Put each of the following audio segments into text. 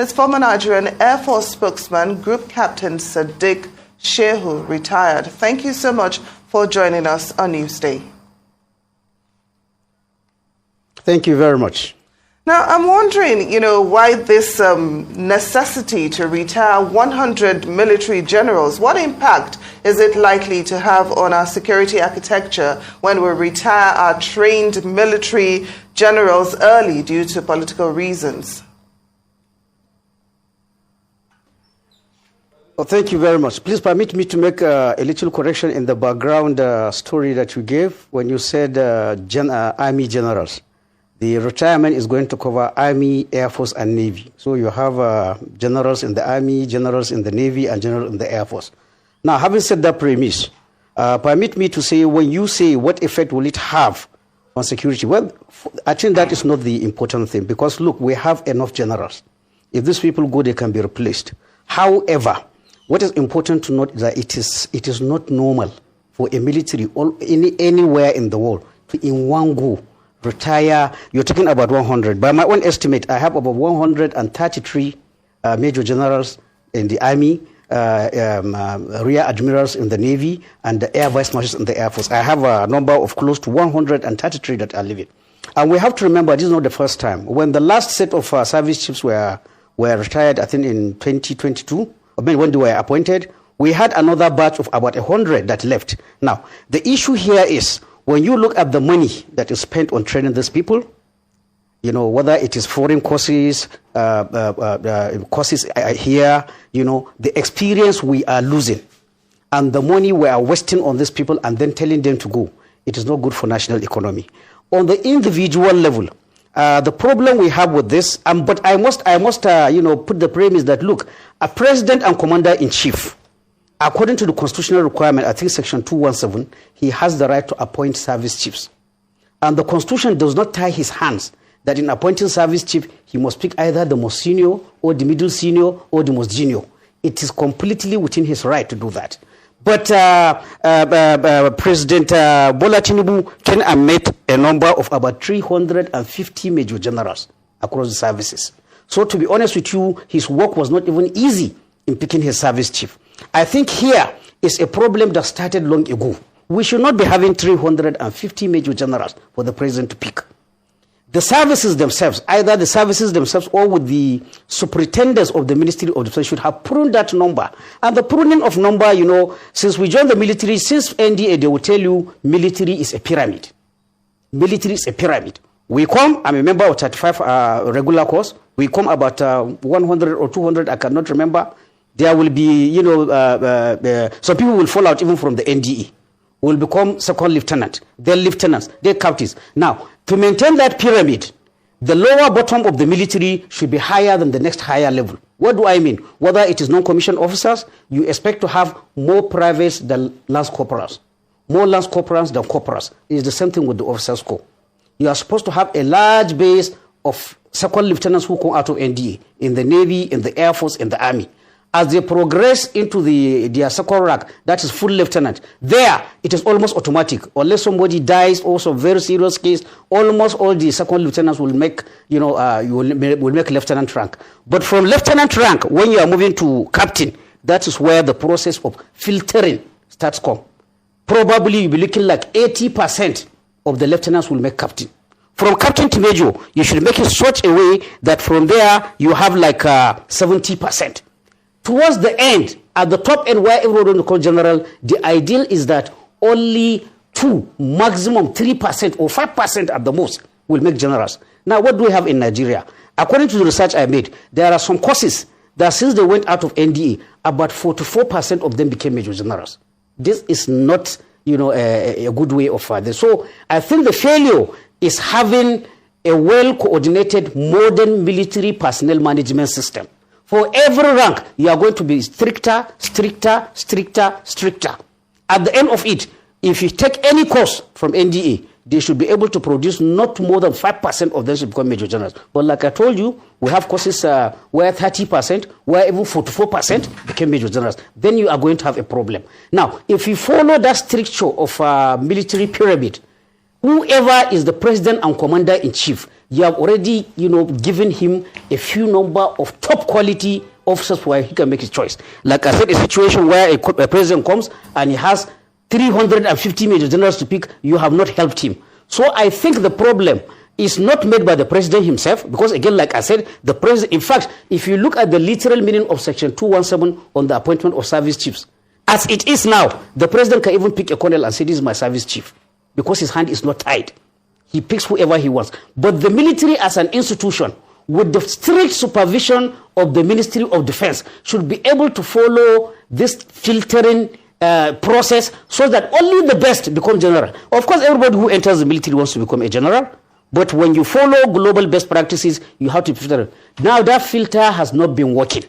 is former Nigerian Air Force spokesman, Group Captain Sadiq Shehu, retired. Thank you so much for joining us on Newsday. Thank you very much. Now, I'm wondering, why this necessity to retire 100 military generals. What impact is it likely to have on our security architecture when we retire our trained military generals early due to political reasons? Well, thank you very much. Please permit me to make a little correction in the background story that you gave when you said Army generals. The retirement is going to cover Army, Air Force, and Navy. So you have generals in the Army, generals in the Navy, and generals in the Air Force. Now, having said that premise, permit me to say, when you say what effect will it have on security, well, I think that is not the important thing, because, look, we have enough generals. If these people go, they can be replaced. However, what is important to note is that it is not normal for a military anywhere in the world to, in one go, retire. You're talking about 100. By my own estimate, I have about 133 major generals in the Army, rear admirals in the Navy, and the air vice marshals in the Air Force. I have a number of close to 133 that are living. And we have to remember, this is not the first time. When the last set of service chiefs were retired, I think in 2022, when they were appointed, we had another batch of about 100 that left. Now, the issue here is, when you look at the money that is spent on training these people, whether it is foreign courses, courses here, the experience we are losing and the money we are wasting on these people and then telling them to go, it is not good for national economy. On the individual level, the problem we have with this, but I must put the premise that, look, a president and commander-in-chief, according to the constitutional requirement, I think Section 217, he has the right to appoint service chiefs. And the Constitution does not tie his hands that in appointing service chief, he must pick either the most senior or the middle senior or the most junior. It is completely within his right to do that. But President Bola Tinubu can admit a number of about 350 major generals across the services. So to be honest with you, his work was not even easy in picking his service chief. I think here is a problem that started long ago. We should not be having 350 major generals for the president to pick. The services themselves, either the services themselves or with the superintendents of the Ministry of Defense, should have pruned that number. And the pruning of number, since we joined the military, since NDA, they will tell you military is a pyramid. Military is a pyramid. We come, I'm a member of 35 regular course. We come about 100 or 200, I cannot remember. There will be, some people will fall out even from the NDE, will become second lieutenant, then lieutenants, then captains. Now, to maintain that pyramid, the lower bottom of the military should be higher than the next higher level. What do I mean? Whether it is non-commissioned officers, you expect to have more privates than lance corporals, more lance corporals than corporals. It is the same thing with the officers' corps. You are supposed to have a large base of second lieutenants who come out of NDA, in the Navy, in the Air Force, in the Army. As they progress into their second rank, that is full lieutenant, there it is almost automatic. Unless somebody dies or some very serious case, almost all the second lieutenants will make, will make lieutenant rank. But from lieutenant rank, when you are moving to captain, that is where the process of filtering starts come. Probably you'll be looking like 80% of the lieutenants will make captain. From captain to major, you should make it such a way that from there you have like 70%. Towards the end, at the top end where everyone will call general, the ideal is that only 2, maximum 3% or 5% at the most will make generals. Now, what do we have in Nigeria? According to the research I made, there are some courses that since they went out of NDA, about 44% of them became major generals. This is not, a good way of this. So I think the failure is having a well-coordinated modern military personnel management system. For every rank, you are going to be stricter, stricter, stricter, stricter. At the end of it, if you take any course from NDA, they should be able to produce not more than 5% of them should become major generals. But like I told you, we have courses where 30%, where even 44% became major generals. Then you are going to have a problem. Now, if you follow that structure of military pyramid, whoever is the president and commander-in-chief, you have already, given him a few number of top quality officers where he can make his choice. Like I said, a situation where a president comes and he has 350 major generals to pick, you have not helped him. So I think the problem is not made by the president himself, because again, like I said, the president, in fact, if you look at the literal meaning of section 217 on the appointment of service chiefs, as it is now, the president can even pick a colonel and say, this is my service chief, because his hand is not tied. He picks whoever he wants. But the military as an institution, with the strict supervision of the Ministry of Defense, should be able to follow this filtering process so that only the best become general. Of course, everybody who enters the military wants to become a general, but when you follow global best practices, you have to filter. Now, that filter has not been working.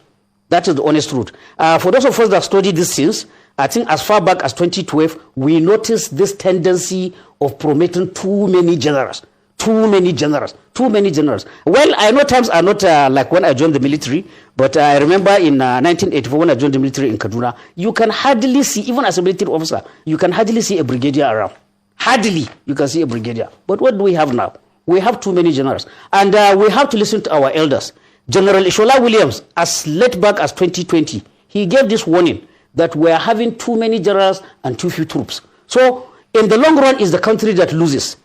That is the honest truth. For those of us that study these things, I think as far back as 2012, we noticed this tendency of promoting too many generals. Well, I know times are not like when I joined the military, but I remember in 1984 when I joined the military in Kaduna, you can hardly see, even as a military officer, you can hardly see a brigadier around. Hardly you can see a brigadier. But what do we have now? We have too many generals. And we have to listen to our elders. General Ishola Williams, as late back as 2020, he gave this warning that we are having too many generals and too few troops. So in the long run, it's the country that loses.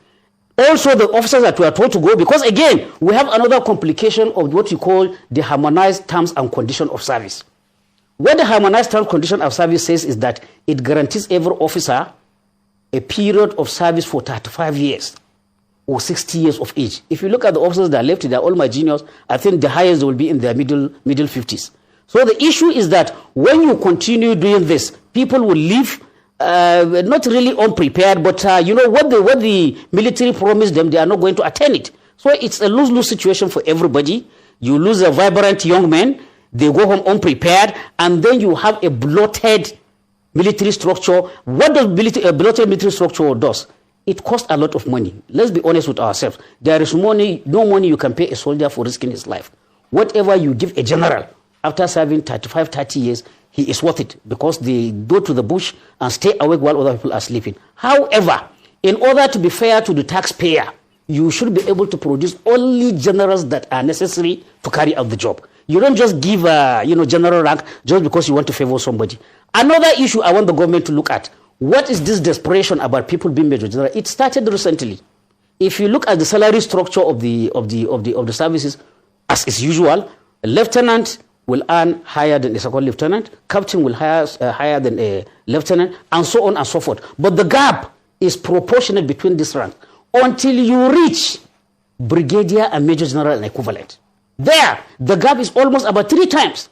Also, the officers that we are told to go, because again, we have another complication of what you call the harmonized terms and condition of service. What the harmonized terms and condition of service says is that it guarantees every officer a period of service for 35 years or 60 years of age. If you look at the officers that are left, they're all my juniors. I think the highest will be in their middle 50s. So the issue is that when you continue doing this, people will leave not really unprepared, but what the military promised them, they are not going to attain it. So it's a lose-lose situation for everybody. You lose a vibrant young man, they go home unprepared, and then you have a bloated military structure. What does a bloated military structure does? It costs a lot of money. Let's be honest with ourselves. There is no money you can pay a soldier for risking his life. Whatever you give a general after serving 30 years, he is worth it, because they go to the bush and stay awake while other people are sleeping. However, in order to be fair to the taxpayer, you should be able to produce only generals that are necessary to carry out the job. You don't just give general rank just because you want to favor somebody. Another issue I want the government to look at: what is this desperation about people being major general? It started recently. If you look at the salary structure of the services, as is usual, a lieutenant will earn higher than a second lieutenant, captain will higher than a lieutenant, and so on and so forth. But the gap is proportionate between these ranks until you reach brigadier and major general and equivalent. There, the gap is almost about 3 times.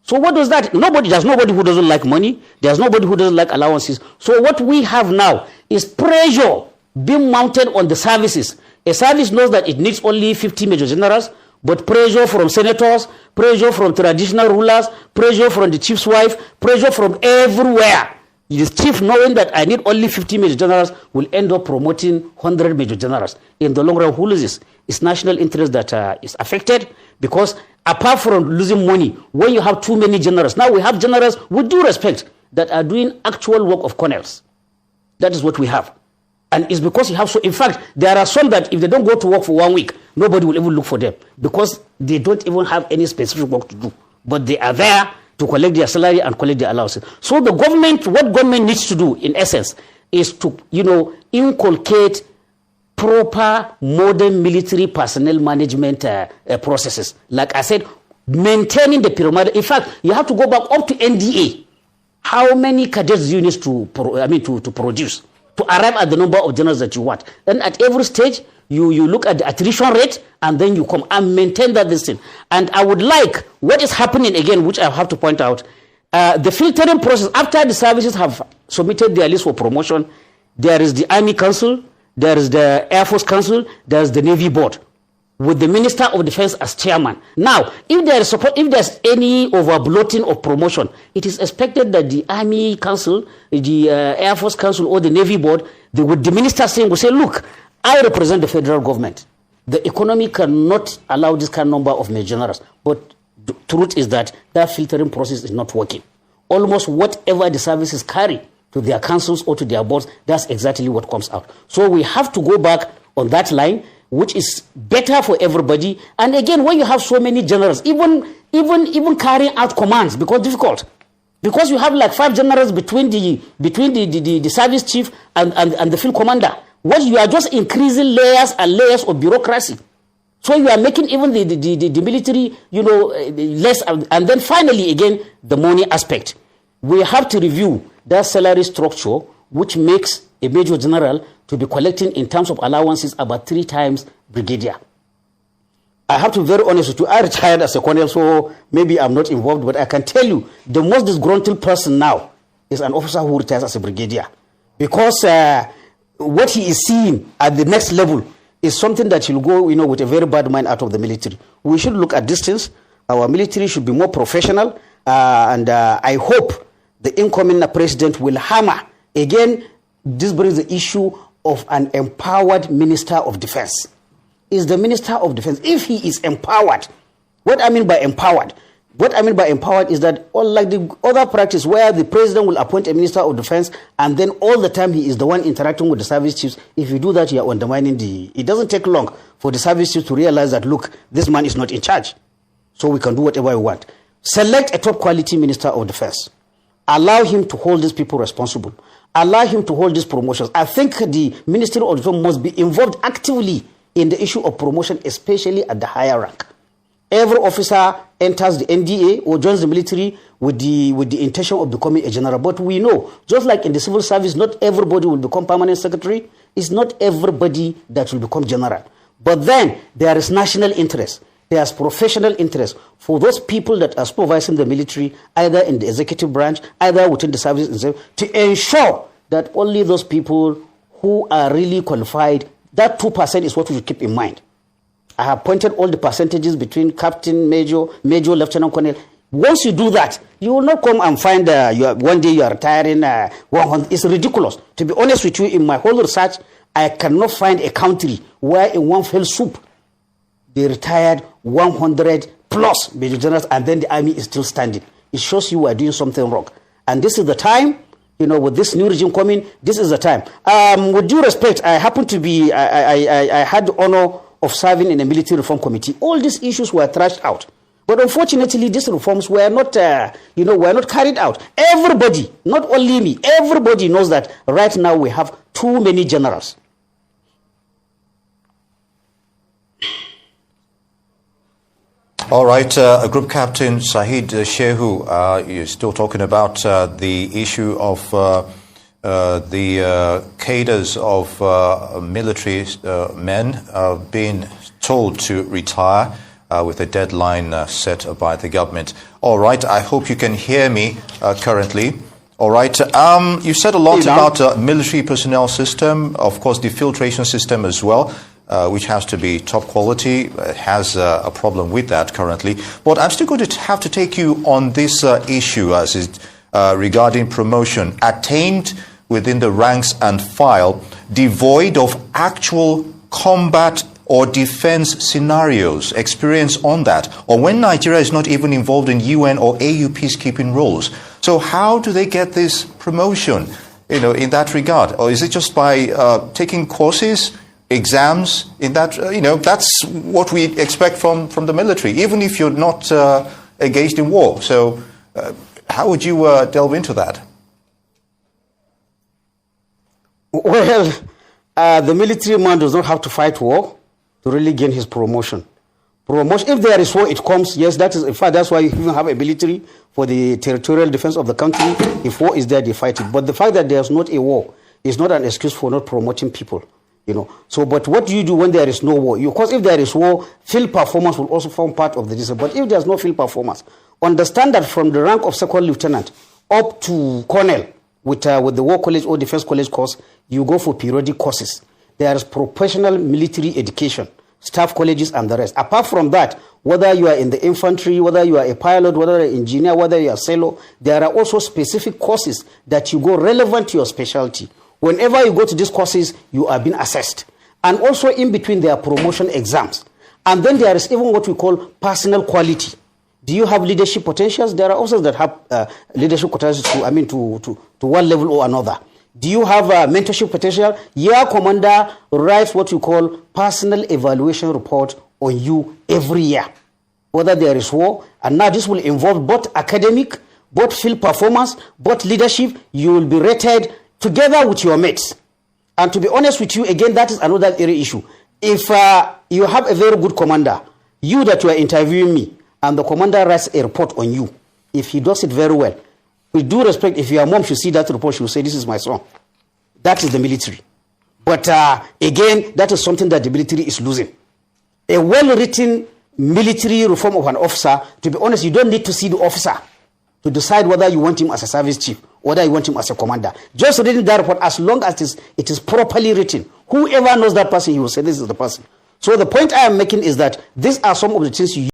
So what does that? There's nobody who doesn't like money. There's nobody who doesn't like allowances. So what we have now is pressure being mounted on the services. A service knows that it needs only 50 major generals, but pressure from senators, pressure from traditional rulers, pressure from the chief's wife, pressure from everywhere. The chief, knowing that I need only 50 major generals, will end up promoting 100 major generals. In the long run, who loses? It's national interest that is affected, because apart from losing money, when you have too many generals, now we have generals, with due respect, that are doing actual work of colonels. That is what we have. And it's because you have so, in fact, there are some that if they don't go to work for 1 week, nobody will even look for them, because they don't even have any specific work to do. But they are there to collect their salary and collect their allowances. So the government, what government needs to do, in essence, is to, inculcate proper modern military personnel management processes. Like I said, maintaining the pyramid. In fact, you have to go back up to NDA. How many cadets do you need to produce to arrive at the number of generals that you want? And at every stage, you look at the attrition rate, and then you come and maintain that thing. And I would like, what is happening again, which I have to point out, the filtering process, after the services have submitted their list for promotion, there is the Army Council, there is the Air Force Council, there is the Navy Board, with the Minister of Defense as chairman. Now, if there's any overbloating of promotion, it is expected that the Army Council, the Air Force Council, or the Navy Board, the minister will say, look, I represent the federal government. The economy cannot allow this kind of number of major generals. But the truth is that filtering process is not working. Almost whatever the services carry to their councils or to their boards, that's exactly what comes out. So we have to go back on that line. which is better for everybody. And again, when you have so many generals, even carrying out commands becomes difficult. Because you have like 5 generals between the service chief and the field commander. What you are just increasing layers and layers of bureaucracy. So you are making even the military, less. And then finally, again, the money aspect. We have to review that salary structure, which makes a major general to be collecting in terms of allowances about 3 times brigadier. I have to be very honest with you. I retired as a colonel, so maybe I'm not involved, but I can tell you the most disgruntled person now is an officer who retires as a brigadier. Because what he is seeing at the next level is something that he'll go, with a very bad mind out of the military. We should look at distance. Our military should be more professional. And I hope the incoming president will hammer. Again, this brings the issue of an empowered Minister of Defense. Is the Minister of Defense, if he is empowered, what I mean by empowered is that, unlike the other practice where the president will appoint a Minister of Defense and then all the time he is the one interacting with the service chiefs, if you do that, you are undermining it doesn't take long for the service chiefs to realize that, look, this man is not in charge. So we can do whatever we want. Select a top quality Minister of Defense. Allow him to hold these people responsible. Allow him to hold these promotions. I think the Ministry of Defense must be involved actively in the issue of promotion, especially at the higher rank. Every officer enters the NDA or joins the military with the intention of becoming a general. But we know, just like in the civil service, not everybody will become permanent secretary. It's not everybody that will become general. But then there is national interest. There's professional interest for those people that are supervising the military, either in the executive branch, either within the service itself, to ensure that only those people who are really qualified, that 2% is what we should keep in mind. I have pointed all the percentages between captain, major, lieutenant colonel. Once you do that, you will not come and find one day you are retiring 100. It's ridiculous. To be honest with you, in my whole research, I cannot find a country where in one fell swoop they retired 100 plus major generals and then the army is still standing. It shows you are doing something wrong. And this is the time, with this new regime coming, this is the time. With due respect, I happen to be, I had the honor of serving in a military reform committee. All these issues were thrashed out. But unfortunately, these reforms were not, were not carried out. Everybody, not only me, everybody knows that right now we have too many generals. All right, Group Captain Shahid Shehu, you're still talking about the issue of the cadres of military men being told to retire with a deadline set by the government. All right, I hope you can hear me currently. All right, you said a lot about military personnel system, of course the filtration system as well. Which has to be top quality, has a problem with that currently. But I'm still going to have to take you on this issue as it regarding promotion attained within the ranks and file, devoid of actual combat or defense scenarios, experience on that, or when Nigeria is not even involved in UN or AU peacekeeping roles. So how do they get this promotion, in that regard? Or is it just by taking courses, exams, in that, that's what we expect from the military, even if you're not engaged in war. So how would you delve into that? Well, the military man does not have to fight war to really gain his promotion. If there is war, it comes. Yes, that is, in fact, that's why you even have a military for the territorial defense of the country. If war is there, they fight it. But the fact that there's not a war is not an excuse for not promoting people. So, but what do you do when there is no war? Because if there is war, field performance will also form part of the discipline. But if there's no field performance, understand that from the rank of second lieutenant up to colonel with the war college or defense college course, you go for periodic courses. There is professional military education, staff colleges and the rest. Apart from that, whether you are in the infantry, whether you are a pilot, whether you are an engineer, whether you are a sailor, there are also specific courses that you go relevant to your specialty. Whenever you go to these courses, you are being assessed. And also in between, there are promotion exams. And then there is even what we call personal quality. Do you have leadership potentials? There are officers that have leadership potentials to one level or another. Do you have mentorship potential? Your commander writes what you call personal evaluation report on you every year, whether there is war. And now this will involve both academic, both field performance, both leadership. You will be rated together with your mates. And to be honest with you, again, that is another area issue. If you have a very good commander, you that you are interviewing me, and the commander writes a report on you, if he does it very well, with due respect, if your mom should see that report, she will say, this is my son. That is the military. But again, that is something that the military is losing. A well-written military reform of an officer, to be honest, you don't need to see the officer to decide whether you want him as a service chief or whether you want him as a commander. Just reading that report, as long as it is properly written, whoever knows that person, he will say this is the person. So the point I am making is that these are some of the things you